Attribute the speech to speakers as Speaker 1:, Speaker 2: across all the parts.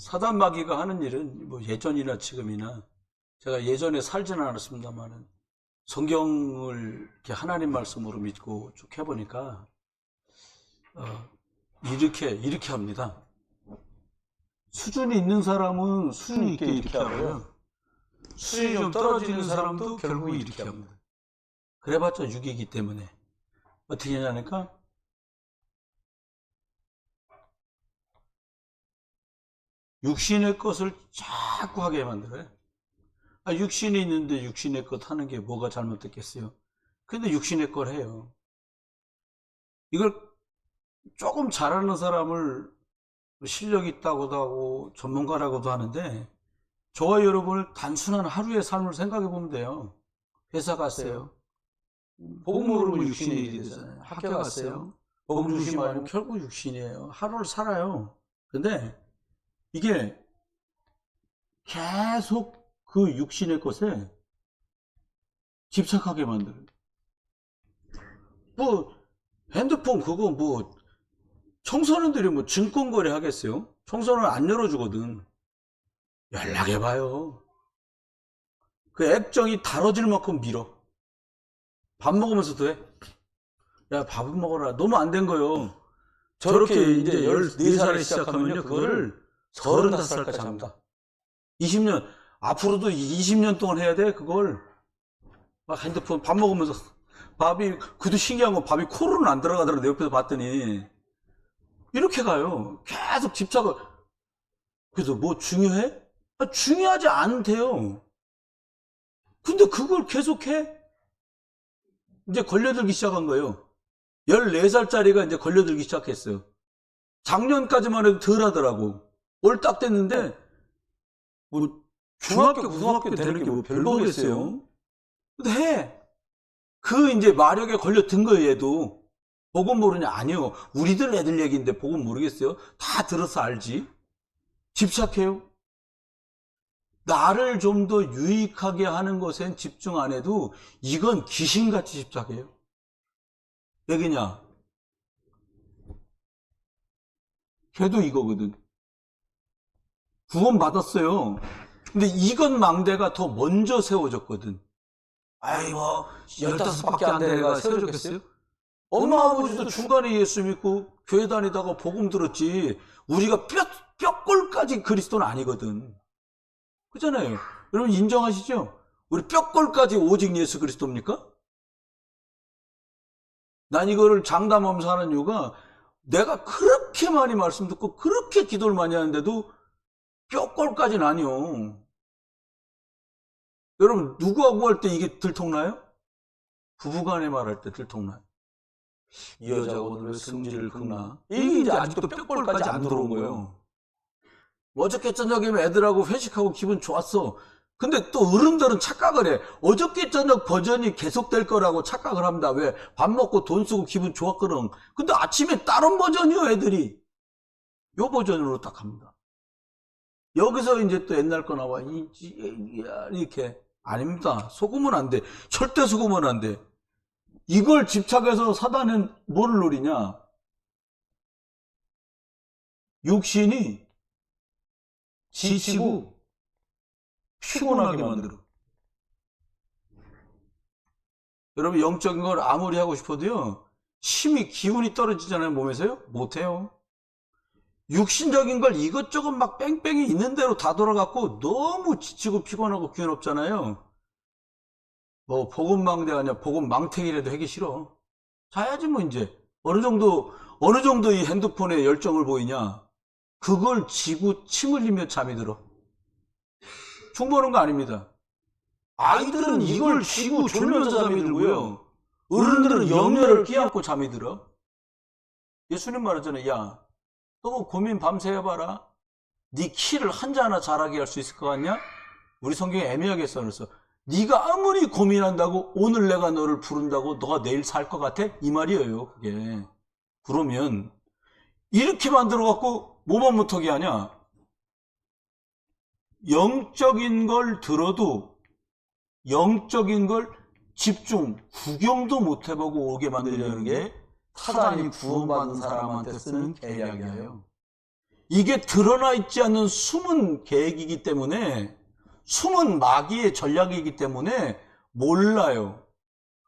Speaker 1: 사단 마귀가 하는 일은 뭐 예전이나 지금이나, 제가 예전에 살지는 않았습니다만은 성경을 이렇게 하나님 말씀으로 믿고 쭉 해보니까 이렇게 합니다. 수준이 있는 사람은 수준 있게 이렇게 하고요, 수준이 좀 떨어지는 사람도 결국 이렇게 합니다. 그래봤자 6이기 때문에 어떻게 하냐니까, 육신의 것을 자꾸 하게 만들어요. 육신이 있는데 육신의 것 하는 게 뭐가 잘못됐겠어요? 근데 육신의 걸 해요. 이걸 조금 잘하는 사람을 실력 있다고도 하고 전문가라고도 하는데, 저와 여러분을 단순한 하루의 삶을 생각해 보면 돼요. 회사 갔어요. 복음 모르면 육신의 일이 되잖아요. 학교 갔어요. 복음 중심 아니면 결국 육신이에요. 하루를 살아요. 근데 이게 계속 그 육신의 것에 집착하게 만들어요. 뭐 핸드폰 그거 뭐 청소년들이 뭐 증권거래 하겠어요? 청소년 안 열어주거든. 연락해봐요. 그 액정이 다뤄질 만큼 밀어. 밥 먹으면서도 해. 야, 밥은 먹어라. 너무 안 된 거요. 저렇게 이제 14살에 시작하면요, 그거를 35살까지 합니다. 20년, 앞으로도 20년 동안 해야 돼, 그걸. 막 핸드폰 밥 먹으면서, 그도 신기한 건 밥이 코로는 안 들어가더라, 내 옆에서 봤더니. 이렇게 가요. 계속 집착을. 그래서 뭐 중요해? 중요하지 않대요. 근데 그걸 계속해? 이제 걸려들기 시작한 거예요. 14살짜리가 이제 걸려들기 시작했어요. 작년까지만 해도 덜 하더라고. 올 딱 됐는데, 뭐, 중학교, 고등학교 되는 게 뭐 별거겠어요. 근데 해. 그 이제 마력에 걸려든 거예요, 얘도. 복음 모르냐? 아니요. 우리들 애들 얘기인데 복음 모르겠어요? 다 들어서 알지. 집착해요. 나를 좀 더 유익하게 하는 것엔 집중 안 해도 이건 귀신같이 집착해요. 왜그냐? 걔도 이거거든. 구원 받았어요. 근데 이건 망대가 더 먼저 세워졌거든. 아이 뭐 15밖에 안 된 애가 세워졌겠어요? 엄마 아버지도 중간에 예수 믿고 교회 다니다가 복음 들었지, 우리가 뼈골까지 그리스도는 아니거든. 그잖아요. 여러분 인정하시죠? 우리 뼈골까지 오직 예수 그리스도입니까? 난 이거를 장담하면서 하는 이유가, 내가 그렇게 많이 말씀 듣고 그렇게 기도를 많이 하는데도 뼈골까지는 아니요. 여러분 누구하고 할 때 이게 들통나요? 부부간에 말할 때 들통나요. 이 여자가 오늘 왜 성질을 긁나? 이게 이제 아직도 뼈골까지 안 들어온 거예요. 어저께 저녁에 애들하고 회식하고 기분 좋았어. 근데 또 어른들은 착각을 해. 어저께 저녁 버전이 계속될 거라고 착각을 합니다. 왜? 밥 먹고 돈 쓰고 기분 좋았거든. 근데 아침에 다른 버전이요, 애들이. 요 버전으로 딱 합니다. 여기서 이제 또 옛날 거 나와. 이렇게. 아닙니다. 속으면 안 돼. 절대 속으면 안 돼. 이걸 집착해서 사단은 뭐를 노리냐? 육신이 지치고 피곤하게 만들어. 여러분 영적인 걸 아무리 하고 싶어도요, 힘이 기운이 떨어지잖아요. 몸에서요. 못해요. 육신적인 걸 이것저것 막 뺑뺑이 있는 대로 다 돌아갔고 너무 지치고 피곤하고 기운 없잖아요. 뭐 복음망대가 아니라 복음망탱이라도 하기 싫어. 자야지 뭐. 이제 어느 정도 이 핸드폰에 열정을 보이냐, 그걸 지고 침 흘리며 잠이 들어. 충분한 거 아닙니다. 아이들은 이걸 쥐고 졸면서 잠이 들고요, 어른들은 영열을 끼얹고 잠이 들어. 예수님 말하잖아요. 야, 너 고민 밤새 해봐라. 네 키를 한자 하나 자라게 할 수 있을 것 같냐? 우리 성경에 애매하게 써놨어. 네가 아무리 고민한다고 오늘 내가 너를 부른다고 너가 내일 살 것 같아? 이 말이에요, 그게. 그러면 이렇게 만들어갖고 뭐만 못하게 하냐? 영적인 걸 들어도 영적인 걸 집중, 구경도 못 해보고 오게 만들려는 게 사단이 구원받은 사람한테 쓰는 계략이에요. 이게 드러나 있지 않는 숨은 계획이기 때문에, 숨은 마귀의 전략이기 때문에 몰라요.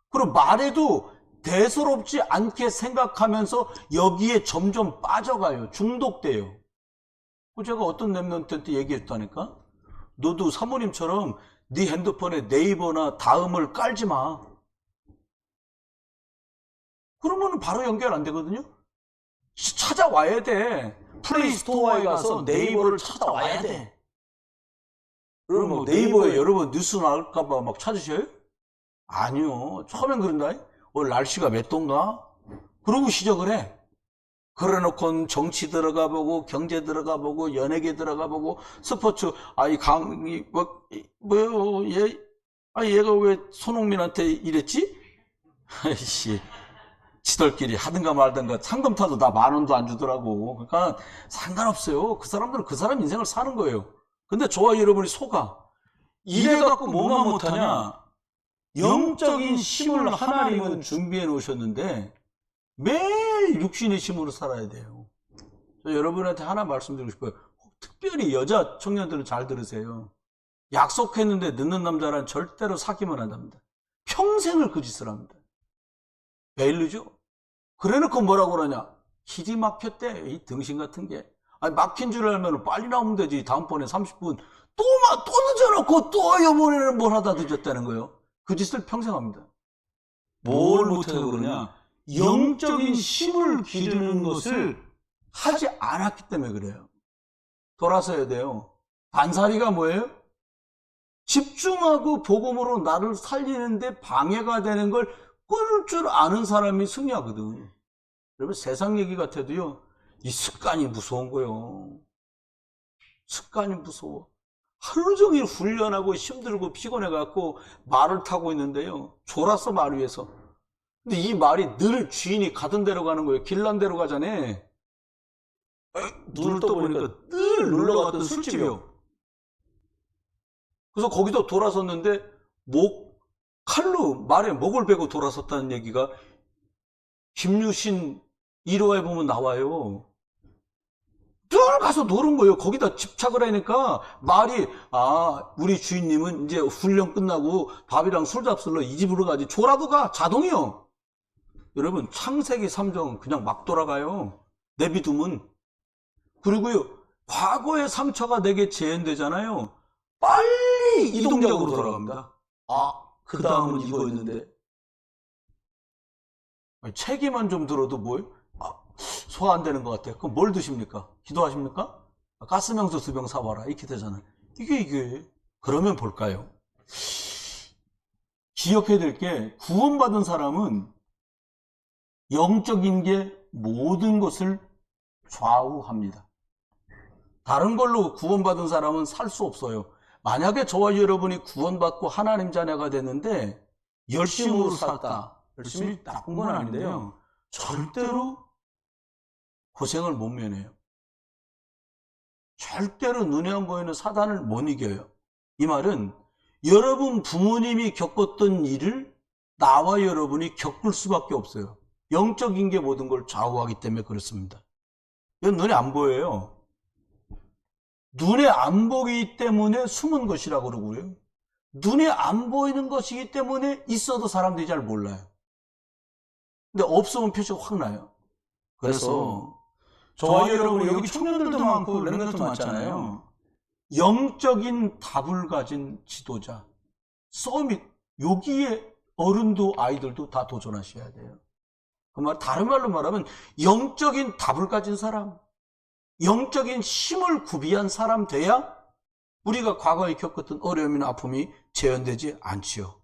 Speaker 1: 그리고 말해도 대수롭지 않게 생각하면서 여기에 점점 빠져가요. 중독돼요. 제가 어떤 랩런트한테 얘기했다니까? 너도 사모님처럼 네 핸드폰에 네이버나 다음을 깔지 마. 그러면 바로 연결 안 되거든요? 찾아와야 돼. 플레이 스토어에 가서 네이버를 찾아와야 돼. 그럼 뭐 네이버에 여러분 뉴스 나올까봐 막 찾으셔요? 아니요. 처음엔 그런다. 오늘 날씨가 몇 도인가? 그러고 시작을 해. 그래 놓고 정치 들어가 보고, 경제 들어가 보고, 연예계 들어가 보고, 스포츠, 얘가 왜 손흥민한테 이랬지? 아이씨. 지들끼리 하든가 말든가 상금 타도 나 10,000원도 안 주더라고. 그러니까 상관없어요. 그 사람들은 그 사람 인생을 사는 거예요. 근데 저와 여러분이 속아. 이래갖고 뭐만 못하냐? 영적인 힘을 하나님은 준비해 놓으셨는데 매일 육신의 힘으로 살아야 돼요. 저 여러분한테 하나 말씀드리고 싶어요. 특별히 여자 청년들은 잘 들으세요. 약속했는데 늦는 남자란 절대로 사귀면 안 합니다. 평생을 그 짓을 합니다. 왜 이러죠? 그래 놓고 뭐라고 그러냐? 길이 막혔대. 이 등신 같은 게. 아니, 막힌 줄 알면 빨리 나오면 되지. 다음번에 30분 또 늦어놓고 또 이번에는 뭘 하다 늦었다는 거예요. 그 짓을 평생 합니다. 뭘 못해서 그러냐? 영적인 힘을 기르는 것을 하지 않았기 때문에 그래요. 돌아서야 돼요. 반사리가 뭐예요? 집중하고 복음으로 나를 살리는데 방해가 되는 걸 끊을 줄 아는 사람이 승리하거든. 여러분, 세상 얘기 같아도요, 이 습관이 무서운 거예요. 습관이 무서워. 하루 종일 훈련하고 힘들고 피곤해갖고 말을 타고 있는데요. 졸았어, 말 위에서. 근데 이 말이 늘 주인이 가던 대로 가는 거예요. 길난 대로 가자네. 눈을 떠보니까 늘 놀러 갔던 술집이요. 그래서 거기도 돌아섰는데 칼로 말에 목을 베고 돌아섰다는 얘기가 김유신 1화에 보면 나와요. 늘 가서 노는 거예요. 거기다 집착을 하니까 말이 우리 주인님은 이제 훈련 끝나고 밥이랑 술 잡술러 이 집으로 가지. 졸아도 가. 자동이요. 여러분, 창세기 3장 그냥 막 돌아가요. 내비두면. 그리고요, 과거의 상처가 내게 재현되잖아요. 빨리 이동적으로 돌아갑니다. 그 다음은 이거였는데. 책에만 좀 들어도 뭐예요? 소화 안 되는 것 같아요. 그럼 뭘 드십니까? 기도하십니까? 가스명수 2병 사와라. 이렇게 되잖아요. 이게. 그러면 볼까요? 기억해야 될 게, 구원받은 사람은 영적인 게 모든 것을 좌우합니다. 다른 걸로 구원받은 사람은 살 수 없어요. 만약에 저와 여러분이 구원받고 하나님 자녀가 됐는데 열심으로 살다. 열심히 나쁜 건 아닌데요. 절대로 고생을 못 면해요. 절대로 눈에 안 보이는 사단을 못 이겨요. 이 말은 여러분 부모님이 겪었던 일을 나와 여러분이 겪을 수밖에 없어요. 영적인 게 모든 걸 좌우하기 때문에 그렇습니다. 이건 눈에 안 보여요. 눈에 안 보이기 때문에 숨은 것이라고 그러고요. 눈에 안 보이는 것이기 때문에 있어도 사람들이 잘 몰라요. 근데 없으면 표시가 확 나요. 그래서 저와 여러분, 여기 청년들도 많고 랩런트도 많잖아요. 영적인 답을 가진 지도자, 서밋, 여기에 어른도 아이들도 다 도전하셔야 돼요. 그 말, 다른 말로 말하면 영적인 답을 가진 사람, 영적인 힘을 구비한 사람 돼야 우리가 과거에 겪었던 어려움이나 아픔이 재현되지 않지요.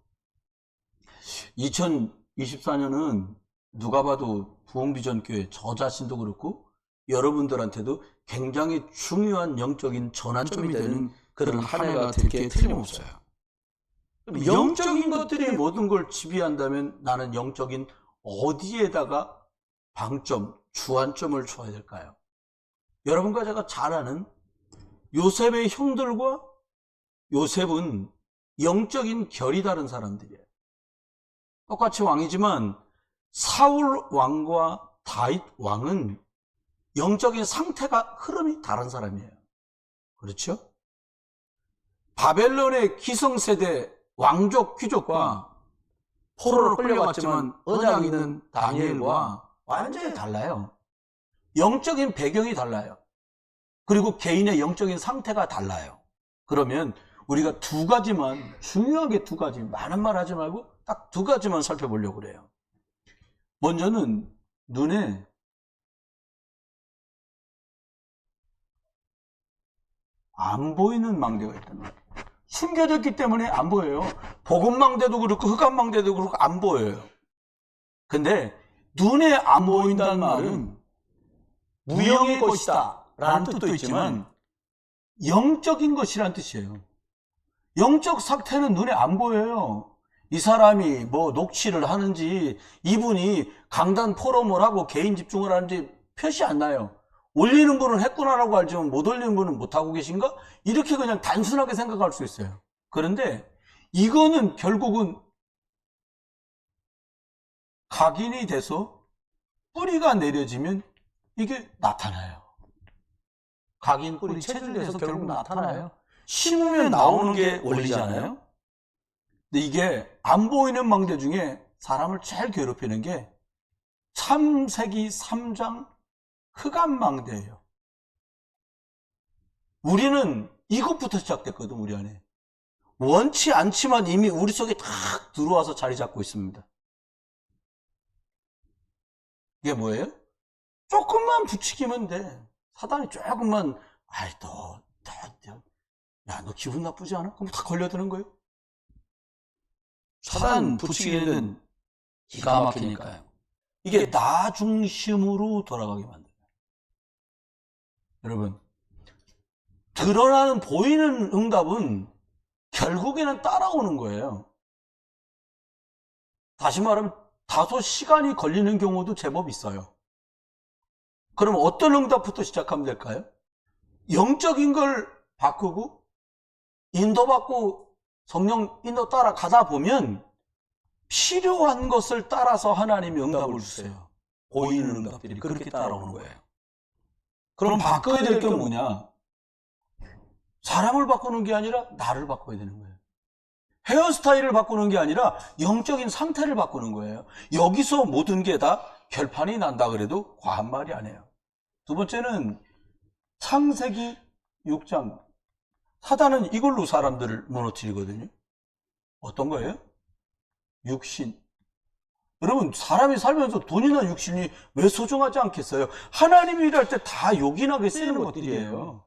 Speaker 1: 2024년은 누가 봐도 부흥비전교회, 저 자신도 그렇고 여러분들한테도 굉장히 중요한 영적인 전환점이 되는 그런 한 해가 될 게 틀림없어요. 영적인 것들이 모든 걸 지배한다면 나는 영적인 어디에다가 방점, 주안점을 줘야 될까요? 여러분과 제가 잘 아는 요셉의 형들과 요셉은 영적인 결이 다른 사람들이에요. 똑같이 왕이지만 사울 왕과 다윗 왕은 영적인 상태가 흐름이 다른 사람이에요. 그렇죠? 바벨론의 기성세대 왕족 귀족과 포로로 끌려갔지만 언약 있는 다니엘과 완전히 달라요. 영적인 배경이 달라요. 그리고 개인의 영적인 상태가 달라요. 그러면 우리가 두 가지만, 중요하게 두 가지, 많은 말 하지 말고 딱 두 가지만 살펴보려고 그래요. 먼저는 눈에 안 보이는 망대가 있다는 거예요. 숨겨졌기 때문에 안 보여요. 복음망대도 그렇고 흑암망대도 그렇고 안 보여요. 근데 눈에 안 보인다는 말은 무형의 것이다 라는 뜻도 있지만 영적인 것이라는 뜻이에요. 영적 상태는 눈에 안 보여요. 이 사람이 뭐 녹취를 하는지, 이분이 강단 포럼을 하고 개인 집중을 하는지 표시 안 나요. 올리는 분은 했구나라고 알지만 못 올리는 분은 못하고 계신가? 이렇게 그냥 단순하게 생각할 수 있어요. 그런데 이거는 결국은 각인이 돼서 뿌리가 내려지면 이게 나타나요. 각인 뿌리 체질에서 결국 나타나요. 심으면 나오는 게 원리잖아요. 근데 이게 안 보이는 망대 중에 사람을 제일 괴롭히는 게 창세기 3장 흑암망대예요. 우리는 이것부터 시작됐거든, 우리 안에. 원치 않지만 이미 우리 속에 탁 들어와서 자리 잡고 있습니다. 이게 뭐예요? 조금만 부추기면 돼. 사단이 조금만, 야, 너 기분 나쁘지 않아? 그럼 다 걸려드는 거예요. 사단 부추기는 기가 막히니까요. 이게 나 중심으로 돌아가게 만들어요. 여러분, 드러나는 보이는 응답은 결국에는 따라오는 거예요. 다시 말하면 다소 시간이 걸리는 경우도 제법 있어요. 그럼 어떤 응답부터 시작하면 될까요? 영적인 걸 바꾸고 인도받고 성령 인도 따라 가다 보면 필요한 것을 따라서 하나님이 응답을 주세요. 보이는 응답들이 그렇게 따라오는 거예요. 그럼 바꿔야 될 게 뭐냐? 사람을 바꾸는 게 아니라 나를 바꿔야 되는 거예요. 헤어스타일을 바꾸는 게 아니라 영적인 상태를 바꾸는 거예요. 여기서 모든 게 다 결판이 난다 그래도 과한 말이 아니에요. 두 번째는 창세기 6장. 사단은 이걸로 사람들을 무너뜨리거든요. 어떤 거예요? 육신. 여러분, 사람이 살면서 돈이나 육신이 왜 소중하지 않겠어요? 하나님이 일할 때 다 요긴하게 쓰는 것들이에요.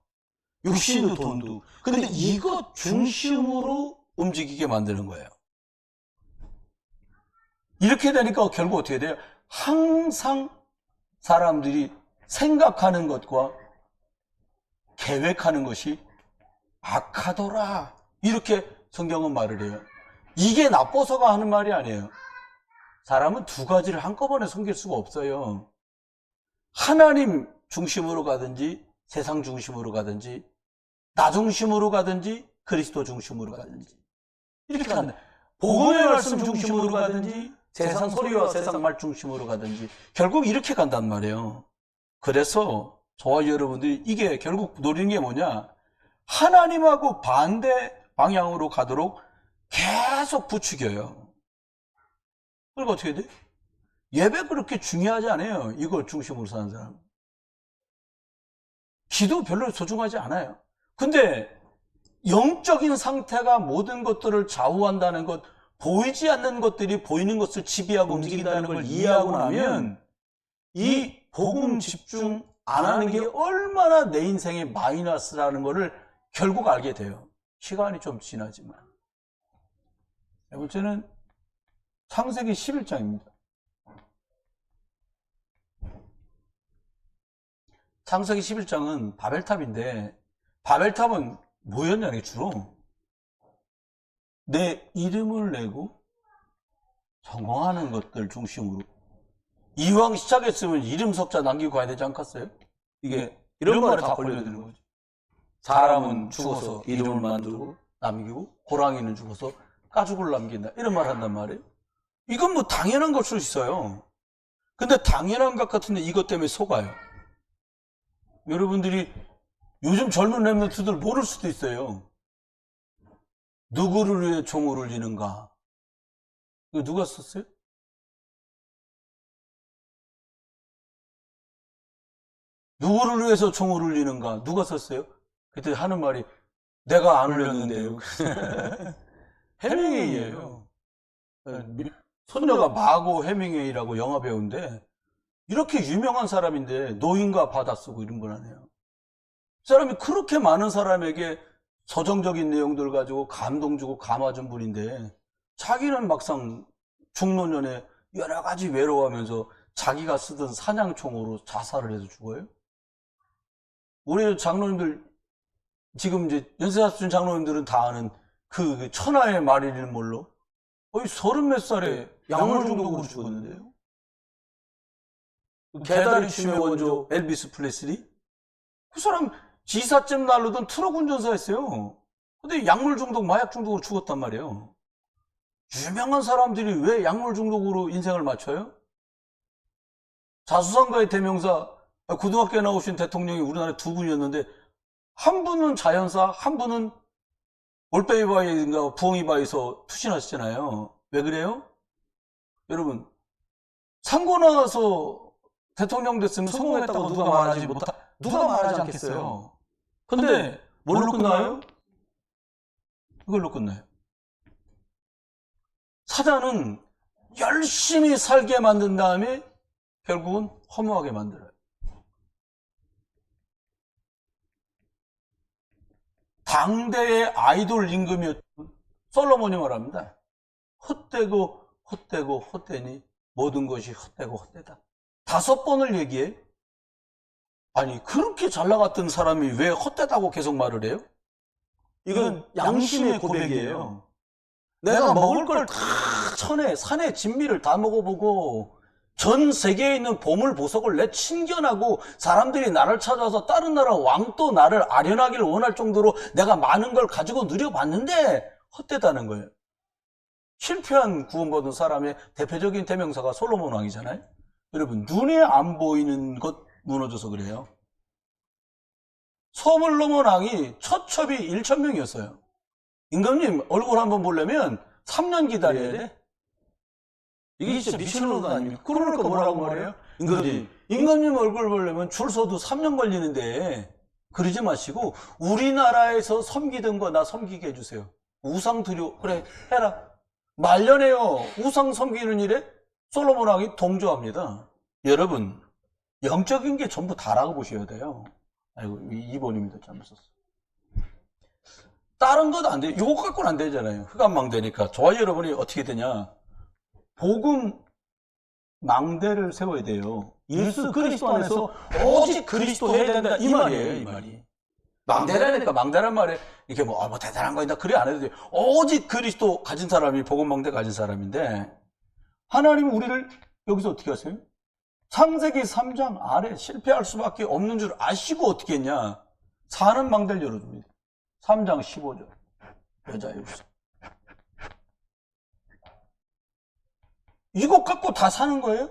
Speaker 1: 육신도 돈도. 근데 이것 중심으로 움직이게 만드는 거예요. 이렇게 되니까 결국 어떻게 돼요? 항상 사람들이 생각하는 것과 계획하는 것이 악하더라. 이렇게 성경은 말을 해요. 이게 나빠서가 하는 말이 아니에요. 사람은 두 가지를 한꺼번에 섬길 수가 없어요. 하나님 중심으로 가든지 세상 중심으로 가든지 나 중심으로 가든지 그리스도 중심으로 가든지 이렇게 가는 복음의 말씀 중심으로 가든지 세상 소리와 세상 말 중심으로 가든지 결국 이렇게 간단 말이에요. 그래서 저와 여러분들이 이게 결국 노리는 게 뭐냐? 하나님하고 반대 방향으로 가도록 계속 부추겨요. 그리고 어떻게 돼? 예배 그렇게 중요하지 않아요. 이걸 중심으로 사는 사람. 기도 별로 소중하지 않아요. 근데 영적인 상태가 모든 것들을 좌우한다는 것, 보이지 않는 것들이 보이는 것을 지배하고 움직인다는 걸 이해하고 나면 이 복음 집중 안 하는 게 얼마나 내 인생의 마이너스라는 것을 결국 알게 돼요. 시간이 좀 지나지만. 네 번째는 창세기 11장입니다. 창세기 11장은 바벨탑인데 바벨탑은 뭐였냐면 주로 내 이름을 내고 성공하는 것들 중심으로 이왕 시작했으면 이름 석자 남기고 가야 되지 않겠어요? 이게 이런 말에 다 걸려드는 거죠. 사람은 죽어서 이름을 만들고 남기고 호랑이는 죽어서 가죽을 남긴다 이런 말 한단 말이에요. 이건 뭐 당연한 걸 수 있어요. 근데 당연한 것 같은데 이것 때문에 속아요. 여러분들이 요즘 젊은 랩런트들 모를 수도 있어요. 누구를 위해 총을 울리는가? 이거 누가 썼어요? 누구를 위해서 총을 울리는가? 누가 썼어요? 그때 하는 말이 내가 안 울렸는데요. 해밍웨이예요. 손녀가 마고 해밍웨이라고 영화 배우인데 이렇게 유명한 사람인데 노인과 바다 쓰고 이런 걸 하네요. 이 사람이 그렇게 많은 사람에게 서정적인 내용들 가지고 감동 주고 감화 준 분인데 자기는 막상 중노년에 여러 가지 외로워하면서 자기가 쓰던 사냥총으로 자살을 해서 죽어요? 우리 장로님들 지금 이제 연세사순 장로님들은 다 아는 그 천하의 마릴린 몰로 거의 30몇 살에 약물 중독으로 죽었는데요. 개다리 춤의 원조 엘비스 프레슬리? 그 사람 지사쯤 날르던 트럭 운전사였어요. 근데 약물 중독, 마약 중독으로 죽었단 말이에요. 유명한 사람들이 왜 약물 중독으로 인생을 맞춰요? 자수성가의 대명사, 고등학교에 나오신 대통령이 우리나라에 2분이었는데 한 분은 자연사, 한 분은 올빼이바위인가 부엉이바위에서 투신하시잖아요. 왜 그래요? 여러분, 상고 나와서 대통령 됐으면 성공했다고 누가 말하지 않겠어요. 근데 뭘로 끝나요? 이걸로 끝나요. 사자는 열심히 살게 만든 다음에 결국은 허무하게 만들어요. 당대의 아이돌 임금이었던 솔로몬이 말합니다. 헛되고 헛되고 헛되니 모든 것이 헛되고 헛되다. 5번을 얘기해. 아니 그렇게 잘 나갔던 사람이 왜 헛되다고 계속 말을 해요? 이건 양심의 고백이에요. 내가 먹을 걸 다 천에 산에 진미를 다 먹어보고 전 세계에 있는 보물 보석을 내 친견하고 사람들이 나를 찾아서 다른 나라 왕도 나를 아련하기를 원할 정도로 내가 많은 걸 가지고 누려봤는데 헛되다는 거예요. 실패한 구원받은 사람의 대표적인 대명사가 솔로몬 왕이잖아요. 여러분 눈에 안 보이는 것 무너져서 그래요. 솔로몬 왕이 처첩이 1,000명이었어요. 임금님 얼굴 한번 보려면 3년 기다려야 돼. 이게 진짜 미친놈도 아닙니까? 그러니까 뭐라고 말해요? 임금님 얼굴 보려면 줄 서도 3년 걸리는데 그러지 마시고 우리나라에서 섬기던 거 나 섬기게 해주세요. 우상 드려. 그래 해라. 말년에요. 우상 섬기는 일에 솔로몬 왕이 동조합니다. 여러분 영적인 게 전부 다라고 보셔야 돼요. 아이고 2번입니다. 잘못 썼어. 다른 것 안 돼. 이거 갖고는 안 되잖아요. 흑암망대니까. 저와 여러분이 어떻게 되냐. 복음 망대를 세워야 돼요. 예수 그리스도 안에서 오직 그리스도 해야 된다. 이 말이에요. 이 말이. 망대라니까. 망대란 말에 이렇게 뭐 대단한 거다. 그래 안 해도 돼요. 오직 그리스도 가진 사람이 복음 망대 가진 사람인데 하나님은 우리를 여기서 어떻게 하세요? 창세기 3장 아래 실패할 수밖에 없는 줄 아시고 어떻게 했냐. 사는 망대를 열어줍니다. 3장 15절. 여자의 유서. 이것 갖고 다 사는 거예요?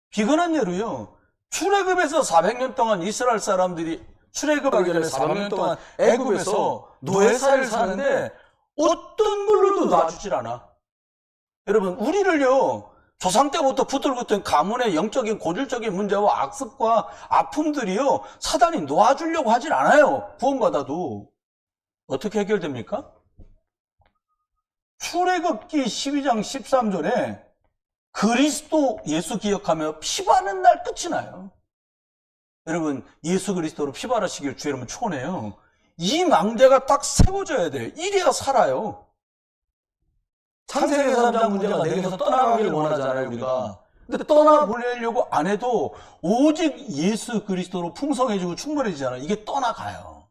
Speaker 1: 비근한 예로요. 출애굽에서 400년 동안 이스라엘 사람들이 출애굽하기 전에 400년 동안 애굽에서 노예살이를 사는데 어떤 걸로도 놔주질 않아. 여러분 우리를요. 조상 때부터 붙들었던 가문의 영적인 고질적인 문제와 악습과 아픔들이요. 사단이 놓아주려고 하질 않아요. 구원받아도. 어떻게 해결됩니까? 출애굽기 12장 13절에 그리스도 예수 기억하며 피바르는 날 끝이 나요. 여러분 예수 그리스도로 피바르시길 주 여러분 축원해요. 이 망대가 딱 세워져야 돼요. 이래야 살아요. 창세기 3장 문제가 내게서 떠나가기를 원하잖아요 우리가. 근데 떠나보내려고 안 해도 오직 예수 그리스도로 풍성해지고 충분해지잖아요. 이게 떠나가요.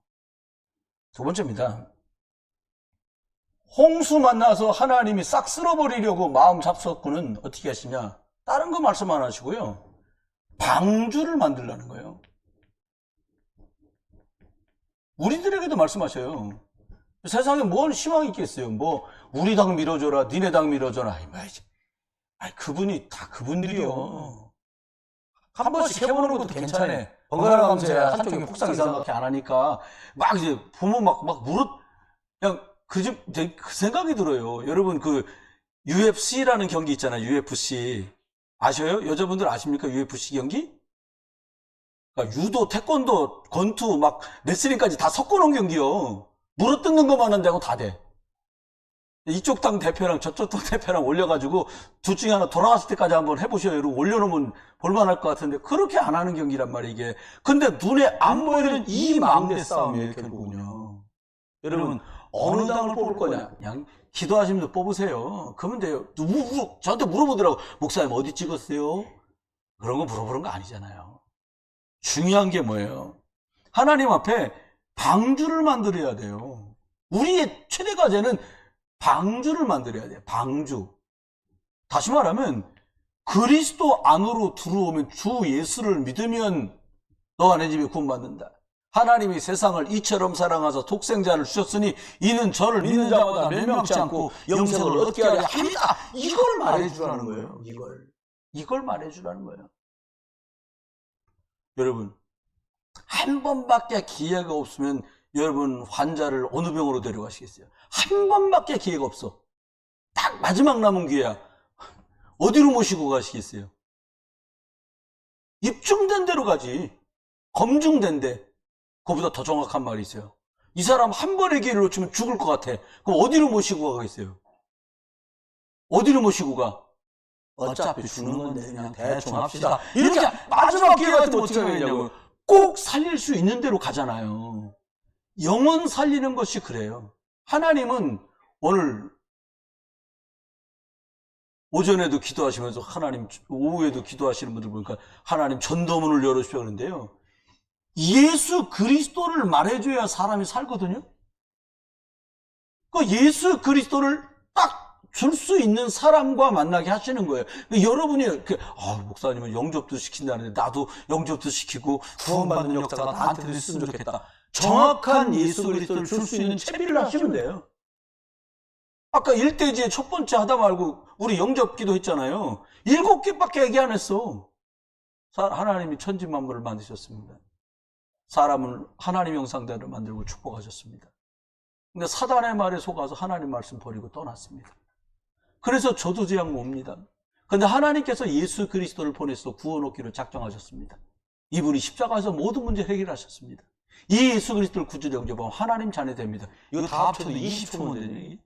Speaker 1: 두 번째입니다. 홍수 만나서 하나님이 싹 쓸어버리려고 마음 잡섰고는 어떻게 하시냐. 다른 거 말씀 안 하시고요. 방주를 만들라는 거예요. 우리들에게도 말씀하셔요. 세상에 뭔 희망이 있겠어요. 뭐 우리 당 밀어줘라, 니네 당 밀어줘라. 그분이 다 그분들이요. 한 번씩 해보는 것도 괜찮아. 번갈아 가면서 해야 한쪽이 폭삭 이상하게 안 하니까 막 이제 보면 막 무릇 그냥 그 생각이 들어요. 여러분 그 UFC라는 경기 있잖아요. UFC 아셔요? 여자분들 아십니까? UFC 경기? 그러니까 유도, 태권도, 권투, 막 레슬링까지 다 섞어놓은 경기요. 무릎 뜯는 것만 한다고 다 돼. 이쪽 당 대표랑 저쪽 당 대표랑 올려가지고 둘 중에 하나 돌아갔을 때까지 한번 해보셔요. 여러분 올려놓으면 볼만할 것 같은데 그렇게 안 하는 경기란 말이에요 이게. 근데 눈에 안 보이는 이 망대 싸움이에요 결국은요. 여러분 어느 당을 뽑을 거냐? 그냥 기도하시면 서 뽑으세요. 그러면 돼요. 저한테 물어보더라고. 목사님 어디 찍었어요? 그런 거 물어보는 거 아니잖아요. 중요한 게 뭐예요? 하나님 앞에 방주를 만들어야 돼요. 우리의 최대 과제는 방주를 만들어야 돼요. 방주. 다시 말하면 그리스도 안으로 들어오면 주 예수를 믿으면 너와 내 집에 구원받는다. 하나님이 세상을 이처럼 사랑하사 독생자를 주셨으니 이는 저를 믿는 자마다 멸망치 않고 영생을 얻게 하려 합니다. 이걸 말해주라는 거예요. 이걸 말해주라는 거예요. 여러분 한 번밖에 기회가 없으면 여러분 환자를 어느 병으로 데려가시겠어요? 한 번밖에 기회가 없어. 딱 마지막 남은 기회야. 어디로 모시고 가시겠어요? 입증된 데로 가지. 검증된 데. 그거보다 더 정확한 말이 있어요. 이 사람 한 번의 기회를 놓치면 죽을 것 같아. 그럼 어디로 모시고 가겠어요? 어디로 모시고 가? 어차피 죽는 건데 그냥 대충 합시다. 이렇게 마지막 기회 같은 거 어떻게 하겠냐고. 꼭 살릴 수 있는 대로 가잖아요. 영혼 살리는 것이 그래요. 하나님은 오늘 오전에도 기도하시면서 하나님, 오후에도 기도하시는 분들 보니까 하나님 전도문을 열어주셔 그러는데요. 예수 그리스도를 말해줘야 사람이 살거든요. 그 예수 그리스도를 딱 줄 수 있는 사람과 만나게 하시는 거예요. 여러분이 목사님은 영접도 시킨다는데 나도 영접도 시키고 구원받는 역사가 나한테도 있으면 좋겠다. 정확한 예수 그리스도를 줄 수 있는 채비를 하시면 돼요. 아까 1대지에 첫 번째 하다 말고 우리 영접 기도했잖아요. 7개밖에 얘기 안 했어. 하나님이 천지만물을 만드셨습니다. 사람을 하나님 형상대로 만들고 축복하셨습니다. 근데 사단의 말에 속아서 하나님 말씀 버리고 떠났습니다. 그래서 저도지향 옵니다. 근데 하나님께서 예수 그리스도를 보내서 구원하기로 작정하셨습니다. 이분이 십자가에서 모든 문제 해결하셨습니다. 이 예수 그리스도를 구주로 영접하면 하나님 자녀 됩니다. 이거 다 합쳐도 20초면 되는 얘기.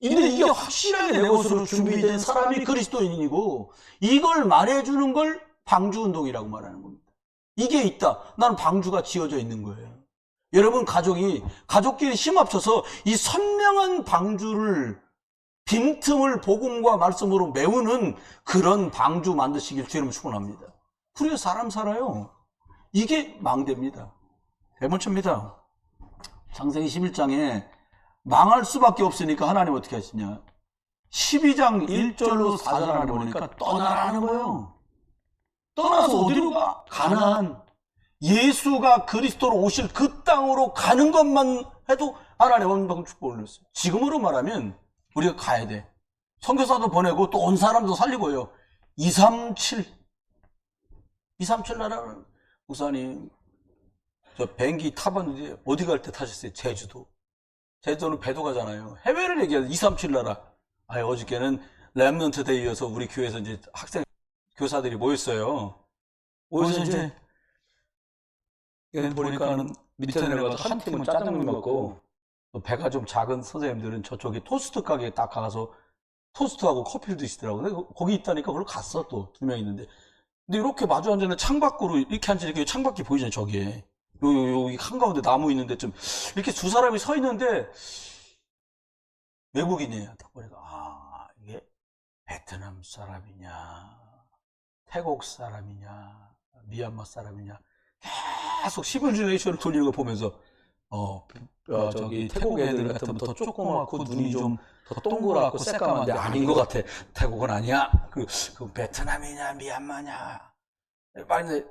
Speaker 1: 근데 이게 확실하게 내 것으로 준비된 사람이 그리스도인이고 이걸 말해주는 걸 방주운동이라고 말하는 겁니다. 이게 있다. 나는 방주가 지어져 있는 거예요. 여러분 가족끼리 힘 합쳐서 이 선명한 방주를 빈틈을 복음과 말씀으로 메우는 그런 방주 만드시길 주님 축원합니다. 그래야 사람 살아요. 이게 망대입니다. 대문초입니다. 창세기 11장에 망할 수밖에 없으니까 하나님 어떻게 하시냐. 12장 1절로 4절 안에 보니까 떠나라는 거예요. 떠나서 어디로 가? 가나안. 예수가 그리스도로 오실 그 땅으로 가는 것만 해도 하나님 원방 축복을 올렸어요. 지금으로 말하면 우리가 가야 돼. 선교사도 보내고 또 온 사람도 살리고요. 237 나라는 목사님 저 비행기 타봤는데 어디 갈 때 타셨어요? 제주도는 배도 가잖아요. 해외를 얘기해요. 237 나라. 어저께는 랩넌트 데이여서 우리 교회에서 이제 교사들이 모였어요. 모여서 이제 보니까는 밑에 내려가서 한 팀은 짜장면 먹고 배가 좀 작은 선생님들은 저쪽에 토스트 가게에 딱 가서 토스트하고 커피를 드시더라고요. 근데 거기 있다니까 그걸 갔어. 또 2명 있는데. 근데 이렇게 마주 앉으면 창밖으로 이렇게 앉으니까 창밖이 보이잖아요. 저기에. 여기 한가운데 나무 있는데 좀 이렇게 두 사람이 서 있는데 외국인이에요. 딱 보니까 이게 베트남 사람이냐 태국 사람이냐 미얀마 사람이냐 계속 시뮬레이션을 돌리는 거 보면서 저기 태국 애들 같으면 더 조그맣고 눈이 좀 더 동그랗고 새까만데 아닌 것 같아. 태국은 아니야. 그 베트남이냐 미얀마냐. 빨리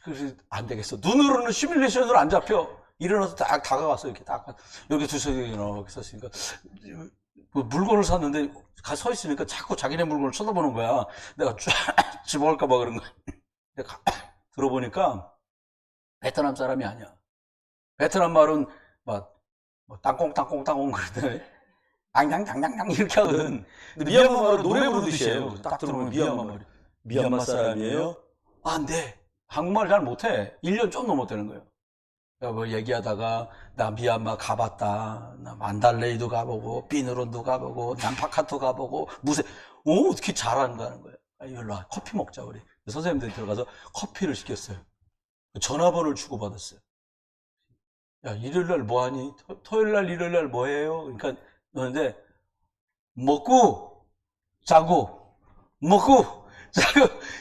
Speaker 1: 그래서 안 되겠어. 눈으로는 시뮬레이션으로 안 잡혀. 일어나서 딱 다가갔어. 이렇게 딱 여기 두석이 이렇게 섰으니까 물건을 샀는데 서 있으니까 자꾸 자기네 물건을 쳐다보는 거야. 내가 쫙 집어갈까 봐 그런 거야. 들어보니까 베트남 사람이 아니야. 베트남 말은 막 땅콩 그러더니 앙당당당당 이렇게 하거든. 근데 미얀마 말은 노래 부르듯이 해요. 딱 들어보면 미얀마 말이. 미얀마 사람이에요? 아, 네. 한국말 잘 못해. 1년 좀 넘었다는 거예요. 뭐 얘기하다가 나 미얀마 가봤다. 나 만달레이도 가보고 삐누론도 가보고 남파카토 가보고 무슨 어떻게 잘한다는 거예요. 일로 와 커피 먹자 우리. 선생님들이 들어가서 커피를 시켰어요. 전화번호를 주고받았어요. 야, 일요일날 뭐하니? 토요일날 일요일날 뭐해요? 그러니까 그런데 먹고 자고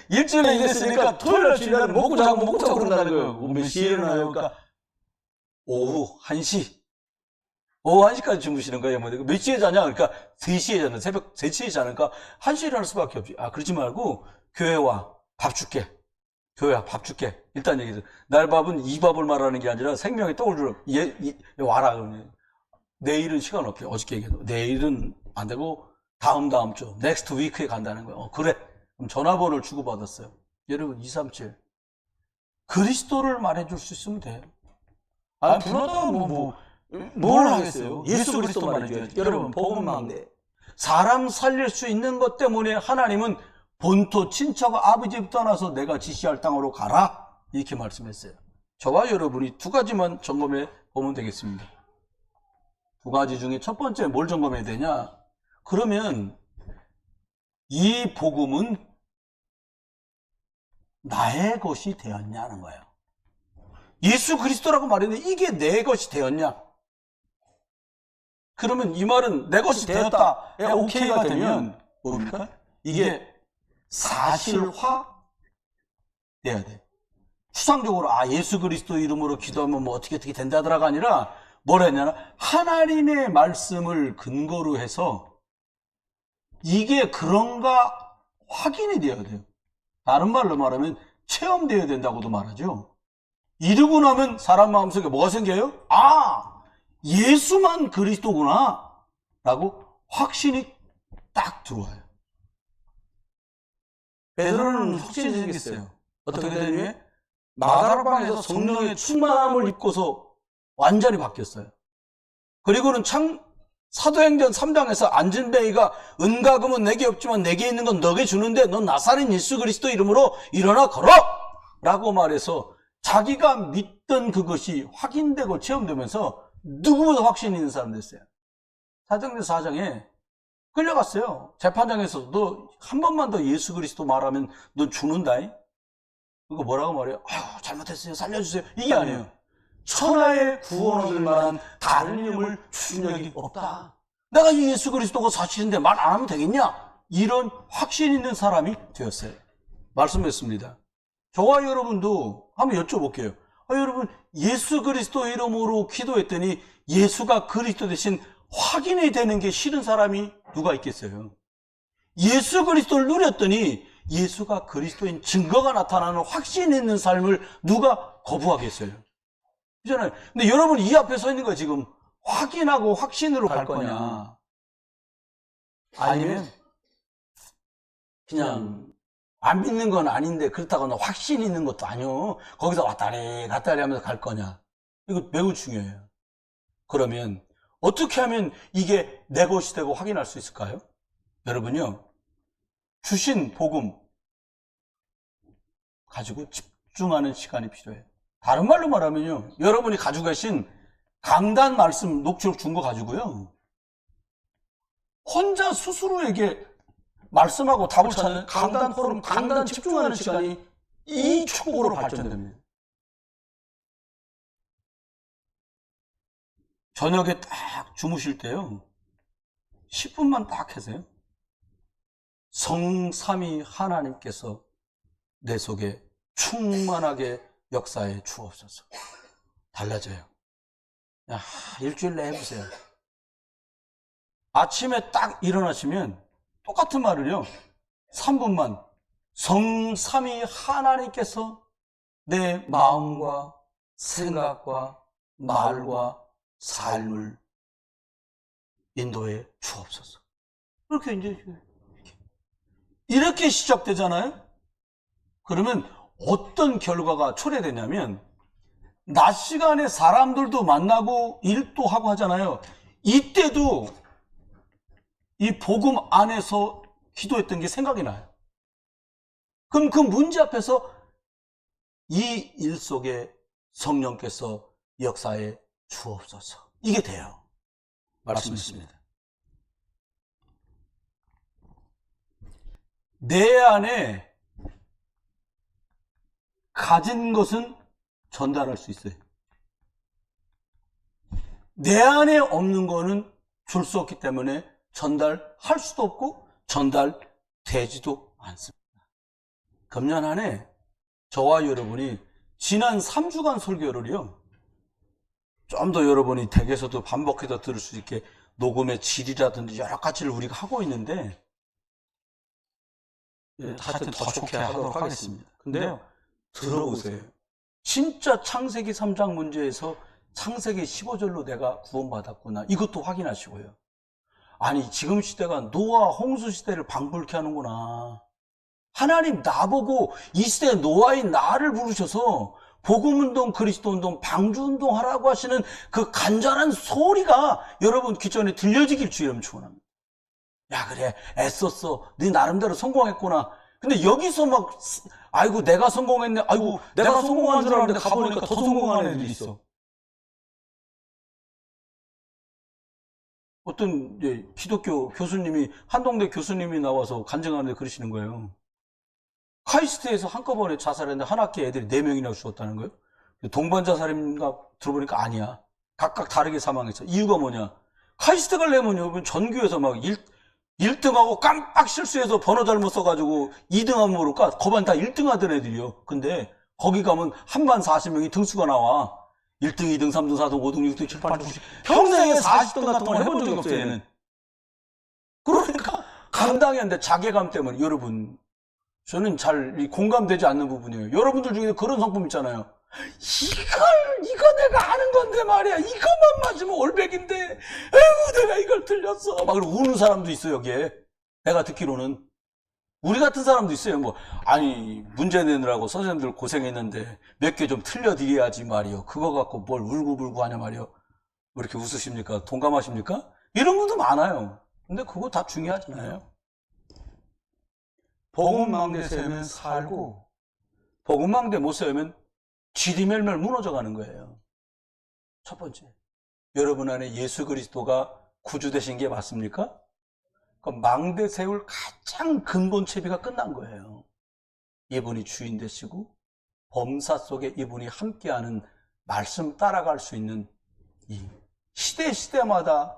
Speaker 1: 일주일에 일했으니까 토요일날 주일날 먹고 자고 그런다는 거예요. 몇 시에 일어나요? 그러니까 오후 1시 오후 1시까지 주무시는 거예요. 몇 시에 자냐? 그러니까 3시에 자는 새벽 3시에 자니까 1시에 일어날 수밖에 없지. 아, 그러지 말고 교회 와. 밥 줄게. 교회 와. 밥 줄게. 일단 얘기해. 날 밥은 이 밥을 말하는 게 아니라 생명의 떡을 주러 와라. 그러면. 내일은 시간 없어요. 어저께 얘기해도. 내일은 안 되고 다음 주 next week에 간다는 거예요. 그래. 그럼 전화번호를 주고받았어요. 여러분 237 그리스도를 말해줄 수 있으면 돼요. 아, 불렀다가 뭘 하겠어요? 예수 그리스도 말해줘야지. 여러분, 복음망대. 사람 살릴 수 있는 것 때문에 하나님은 본토 친척 아버지 집 떠나서 내가 지시할 땅으로 가라. 이렇게 말씀했어요. 저와 여러분이 두 가지만 점검해 보면 되겠습니다. 두 가지 중에 첫 번째 뭘 점검해야 되냐? 그러면 이 복음은 나의 것이 되었냐는 거예요. 예수 그리스도라고 말했는데 이게 내 것이 되었냐? 그러면 이 말은 내 것이 되었다. 오케이가 되면 뭡니까? 이게 사실화 돼야 돼. 추상적으로 예수 그리스도 이름으로 기도하면 뭐 어떻게 된다더라가 아니라 뭘 했냐면 하나님의 말씀을 근거로 해서 이게 그런가 확인이 되어야 돼요. 다른 말로 말하면 체험되어야 된다고도 말하죠. 이러고 나면 사람 마음속에 뭐가 생겨요? 예수만 그리스도구나 라고 확신이 딱 들어와요. 베드로는 확신이 생겼어요. 어떻게 되냐면 마가라방에서 성령의 충만함을 입고서 완전히 바뀌었어요. 그리고는 사도행전 3장에서 안진뱅이가 은과 금은 내게 없지만 내게 있는 건 너게 주는데 넌 나사렛 예수 그리스도 이름으로 일어나 걸어! 라고 말해서 자기가 믿던 그것이 확인되고 체험되면서 누구보다 확신 있는 사람 됐어요. 사도행전 4장에 끌려갔어요. 재판장에서 너 한 번만 더 예수 그리스도 말하면 너 죽는다. 그거 뭐라고 말해요? 잘못했어요. 살려주세요. 이게 아니에요. 천하의 구원 얻을 만한 다른 이름을 주신 적이 없다. 내가 이 예수 그리스도가 사실인데 말 안 하면 되겠냐? 이런 확신 있는 사람이 되었어요. 말씀했습니다. 저와 여러분도 한번 여쭤볼게요. 여러분 예수 그리스도 이름으로 기도했더니 예수가 그리스도 대신 확인이 되는 게 싫은 사람이 누가 있겠어요? 예수 그리스도를 누렸더니 예수가 그리스도인 증거가 나타나는 확신 있는 삶을 누가 거부하겠어요? 그렇잖아요. 근데 여러분 이 앞에 서 있는 거 지금 확인하고 확신으로 갈 거냐? 아니면 그냥 안 믿는 건 아닌데 그렇다고 확신 있는 것도 아니요. 거기서 왔다리 갔다리 하면서 갈 거냐? 이거 매우 중요해요. 그러면 어떻게 하면 이게 내 것이 되고 확인할 수 있을까요? 여러분요, 주신 복음 가지고 집중하는 시간이 필요해요. 다른 말로 말하면요, 여러분이 가지고 계신 강단 말씀 녹취록 준 거 가지고요, 혼자 스스로에게 말씀하고 답을 찾는 강단 포럼, 강단 집중하는 시간이 이 축복으로 발전됩니다. 저녁에 딱 주무실 때요, 10분만 딱 하세요. 성삼위 하나님께서 내 속에 충만하게 역사해 주옵소서. 달라져요. 일주일 내에 해보세요. 아침에 딱 일어나시면 똑같은 말을요, 3분만 성삼위 하나님께서 내 마음과 생각과 말과 삶을 인도해 주옵소서. 이렇게 시작되잖아요. 그러면 어떤 결과가 초래되냐면 낮 시간에 사람들도 만나고 일도 하고 하잖아요. 이때도 이 복음 안에서 기도했던 게 생각이 나요. 그럼 그 문제 앞에서 이 일 속에 성령께서 역사에 주옵소서. 이게 돼요. 말씀했습니다. 내 안에 가진 것은 전달할 수 있어요. 내 안에 없는 거는 줄 수 없기 때문에 전달할 수도 없고 전달되지도 않습니다. 금년 한 해 저와 여러분이 지난 3주간 설교를요, 좀 더 여러분이 댁에서도 반복해서 들을 수 있게 녹음의 질이라든지 여러 가지를 우리가 하고 있는데, 하여튼 더 좋게 하도록 하겠습니다. 근데요, 들어보세요. 진짜 창세기 3장 문제에서 창세기 15절로 내가 구원받았구나, 이것도 확인하시고요. 아니, 지금 시대가 노아 홍수 시대를 방불케 하는구나. 하나님 나보고 이 시대에 노아인 나를 부르셔서 복음운동, 그리스도운동, 방주운동 하라고 하시는 그 간절한 소리가 여러분 귀전에 들려지길 주의름 축원합니다. 야, 그래, 애썼어, 네 나름대로 성공했구나. 근데 여기서 막 아이고 내가 성공했네, 아이고 내가 성공한 줄 알았는데 가보니까 더 성공한 애들이 있어. 어떤 기독교 교수님이, 한동대 교수님이 나와서 간증하는데 그러시는 거예요. 카이스트에서 한꺼번에 자살했는데 한 학기 애들이 4명이나 죽었다는 거예요. 동반 자살인가 들어보니까 아니야. 각각 다르게 사망했어. 이유가 뭐냐? 카이스트 가려면 여러분 전교에서 막 1등하고 깜빡 실수해서 번호 잘못 써가지고 2등하면 모를까? 거반 다 1등 하던 애들이요. 근데 거기 가면 한 반 40명이 등수가 나와. 1등, 2등, 3등, 4등, 5등, 6등, 7, 8등, 90. 평생에 40등 같은 걸 해본 적이 없어요, 얘는. 그러니까 감당이 안 돼. 자괴감 때문에. 여러분, 저는 잘 공감되지 않는 부분이에요. 여러분들 중에 그런 성품 있잖아요. 이거 내가 아는 건데 말이야. 이것만 맞으면 올백인데, 에휴, 내가 이걸 틀렸어. 막 우는 사람도 있어요, 여기에. 내가 듣기로는. 우리 같은 사람도 있어요. 뭐, 아니, 문제 내느라고 선생님들 고생했는데 몇 개 좀 틀려드려야지 말이요. 그거 갖고 뭘 울고불고 하냐 말이요. 왜 이렇게 웃으십니까? 동감하십니까? 이런 분도 많아요. 근데 그거 다 중요하지 않아요. 복음망대 세우면 살고, 복음망대 못 세우면 지리멸멸 무너져가는 거예요. 첫 번째, 여러분 안에 예수 그리스도가 구주 되신 게 맞습니까? 그럼 망대 세울 가장 근본 채비가 끝난 거예요. 이분이 주인 되시고 범사 속에 이분이 함께하는 말씀 따라갈 수 있는 이 시대마다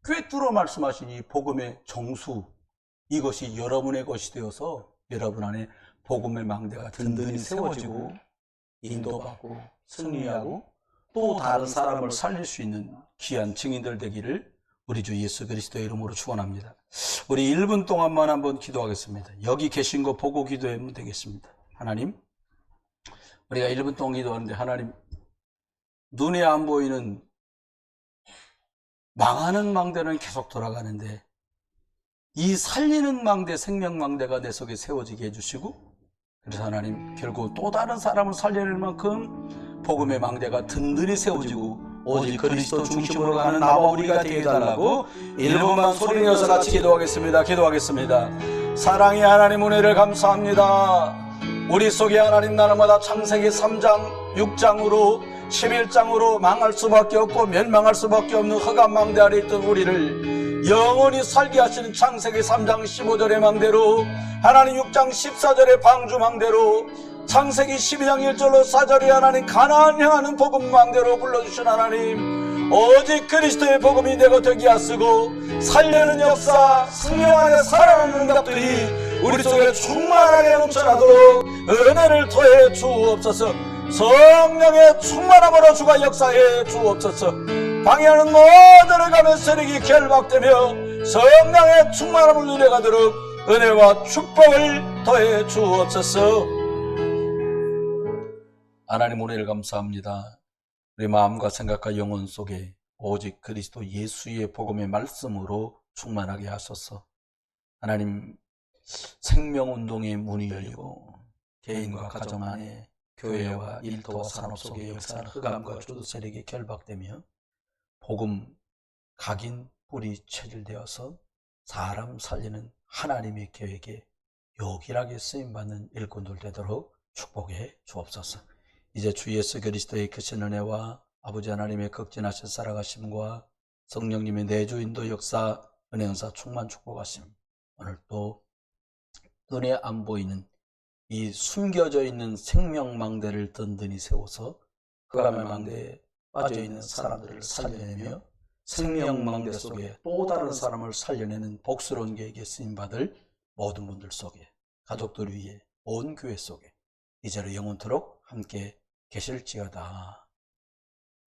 Speaker 1: 꿰뚫어 말씀하신 이 복음의 정수, 이것이 여러분의 것이 되어서 여러분 안에 복음의 망대가 든든히 세워지고 인도받고 승리하고 또 다른 사람을 살릴 수 있는 귀한 증인들 되기를 우리 주 예수 그리스도의 이름으로 축원합니다. 우리 1분 동안만 한번 기도하겠습니다. 여기 계신 거 보고 기도하면 되겠습니다. 하나님, 우리가 1분 동안 기도하는데, 하나님, 눈에 안 보이는 망하는 망대는 계속 돌아가는데 이 살리는 망대, 생명망대가 내 속에 세워지게 해주시고, 그래서 하나님, 결국 또 다른 사람을 살려낼 만큼 복음의 망대가 든든히 세워지고 오직 그리스도 중심으로 가는 나와 우리가 되게 해달라고 1분만 소리 내어서 같이 기도하겠습니다. 사랑의 하나님, 은혜를 감사합니다. 우리 속에 하나님, 날마다 창세기 3장 6장으로 11장으로 망할 수밖에 없고 멸망할 수밖에 없는 흑암 망대 아래 있던 우리를 영원히 살게 하시는 창세기 3장 15절의 망대로, 하나님 6장 14절의 방주 망대로, 창세기 12장 1절로 4절에 하나님 가나안 향하는 복음 망대로 불러주신 하나님, 오직 그리스도의 복음이 내고 되게 하시고 살려는 역사, 생명 안에 살아나는 응답들이 우리 속에 충만하게 넘쳐나도록 은혜를 더해 주옵소서. 성령의 충만함으로 주가 역사해 주옵소서. 방해하는 모든 감의 세력이 결박되며 성령의 충만함을 누려가도록 은혜와 축복을 더해 주옵소서. 하나님, 은혜를 감사합니다. 우리 마음과 생각과 영혼 속에 오직 그리스도 예수의 복음의 말씀으로 충만하게 하소서. 하나님, 생명운동의 문이 열리고 개인과 가정 안에 교회와 일터와 산업 속의 역사는 흑암과 주도 세력에 결박되며 복음 각인 뿌리 체질되어서 사람 살리는 하나님의 계획에 요긴하게 쓰임받는 일꾼들 되도록 축복해 주옵소서. 이제 주 예수 그리스도의 크신 은혜와 아버지 하나님의 극진하신 살아가심과 성령님의 내주 인도 역사 은혜은사 충만 축복하심, 오늘 또 눈에 안 보이는 이 숨겨져 있는 생명망대를 든든히 세워서 흑암의 망대에 빠져있는 사람들을 살려내며 생명망대 속에 또 다른 사람을 살려내는 복스러운 계획에 쓰임받을 모든 분들 속에, 가족들 위에, 온 교회 속에 이제로 영원토록 함께 계실지어다.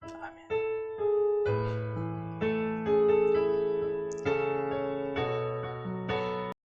Speaker 1: 아멘.